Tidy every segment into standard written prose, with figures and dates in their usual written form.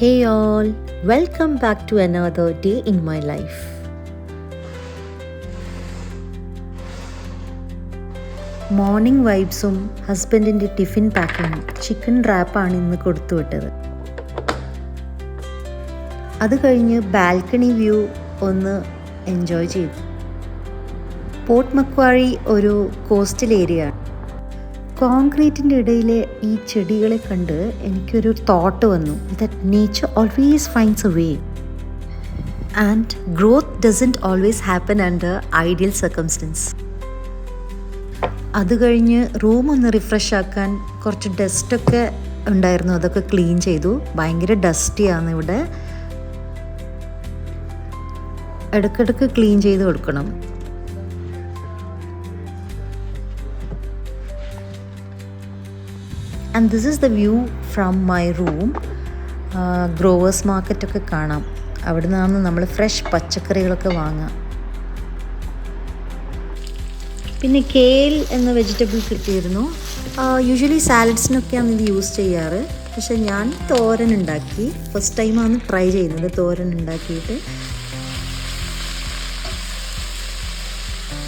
Hey all, welcome back to another day in my life. Morning വൈബ്സും ഹസ്ബൻഡിൻ്റെ tiffin പാക്കിങ്ങും chicken റാപ്പാണ് ഇന്ന് കൊടുത്തു വിട്ടത്. അത് കഴിഞ്ഞ് ബാൽക്കണി വ്യൂ ഒന്ന് എൻജോയ് ചെയ്തു. പോർട്ട് മക്വാറി ഒരു കോസ്റ്റൽ ഏരിയ ആണ്. കോൺക്രീറ്റിൻ്റെ ഇടയിലെ ഈ ചെടികളെ കണ്ട് എനിക്കൊരു തോട്ട് വന്നു, that nature always finds a way and growth doesn't always happen under ideal circumstances. അത് കഴിഞ്ഞ് റൂം ഒന്ന് റിഫ്രഷ് ആക്കാൻ കുറച്ച് ഡസ്റ്റൊക്കെ ഉണ്ടായിരുന്നു, അതൊക്കെ ക്ലീൻ ചെയ്തു. ഭയങ്കര ഡസ്റ്റിയാണ് ഇവിടെ, ഇടയ്ക്കിടയ്ക്ക് ക്ലീൻ ചെയ്ത് കൊടുക്കണം. And this is the view from my room. Grovers മാർക്കറ്റൊക്കെ കാണാം, അവിടെ നിന്നാണ് നമ്മൾ ഫ്രഷ് പച്ചക്കറികളൊക്കെ വാങ്ങാം. പിന്നെ കേൽ എന്ന വെജിറ്റബിൾ കിട്ടിയിരുന്നു. യൂഷ്വലി സാലഡ്സിനൊക്കെയാണ് ഇത് യൂസ് ചെയ്യാറ്, പക്ഷെ ഞാൻ തോരൻ ഉണ്ടാക്കി. ഫസ്റ്റ് ടൈമാണ് ട്രൈ ചെയ്യുന്നത് തോരൻ ഉണ്ടാക്കിയിട്ട്.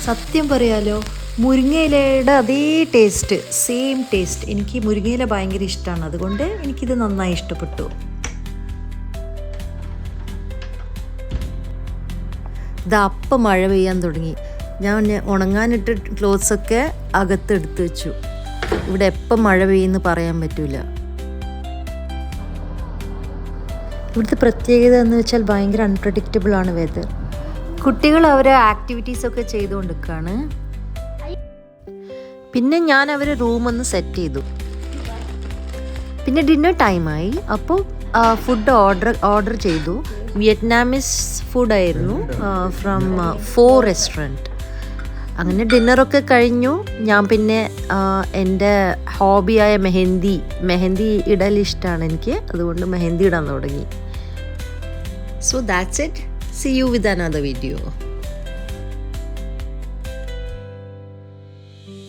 സത്യം പറയാലോ, മുരിങ്ങയിലയുടെ അതേ ടേസ്റ്റ്, സെയിം ടേസ്റ്റ്. എനിക്ക് മുരിങ്ങയില ഭയങ്കര ഇഷ്ടമാണ്, അതുകൊണ്ട് എനിക്കിത് നന്നായി ഇഷ്ടപ്പെട്ടു. ഇത് അപ്പം മഴ പെയ്യാൻ തുടങ്ങി. ഞാൻ ഉണങ്ങാനിട്ട് ക്ലോത്ത്സൊക്കെ അകത്തെടുത്ത് വെച്ചു. ഇവിടെ എപ്പം മഴ പെയ്യുമെന്ന് പറയാൻ പറ്റില്ല. ഇവിടുത്തെ പ്രത്യേകത എന്ന് വെച്ചാൽ ഭയങ്കര അൺപ്രഡിക്റ്റബിൾ ആണ് വെതർ. കുട്ടികൾ അവരെ ആക്ടിവിറ്റീസൊക്കെ ചെയ്തുകൊണ്ടിരിക്കുകയാണ്. പിന്നെ ഞാൻ അവരെ റൂമൊന്ന് സെറ്റ് ചെയ്തു. പിന്നെ ഡിന്നർ ടൈമായി. അപ്പോൾ ഫുഡ് ഓർഡർ ചെയ്തു. വിയറ്റ്നാമീസ് ഫുഡായിരുന്നു ഫ്രം 4 റെസ്റ്റോറൻറ്റ്. അങ്ങനെ ഡിന്നറൊക്കെ കഴിഞ്ഞു. ഞാൻ പിന്നെ എൻ്റെ ഹോബിയായ മെഹന്തി ഇടൽ ഇഷ്ടമാണ് എനിക്ക്, അതുകൊണ്ട് മെഹന്തി ഇടാൻ തുടങ്ങി. So that's it. See you with another video.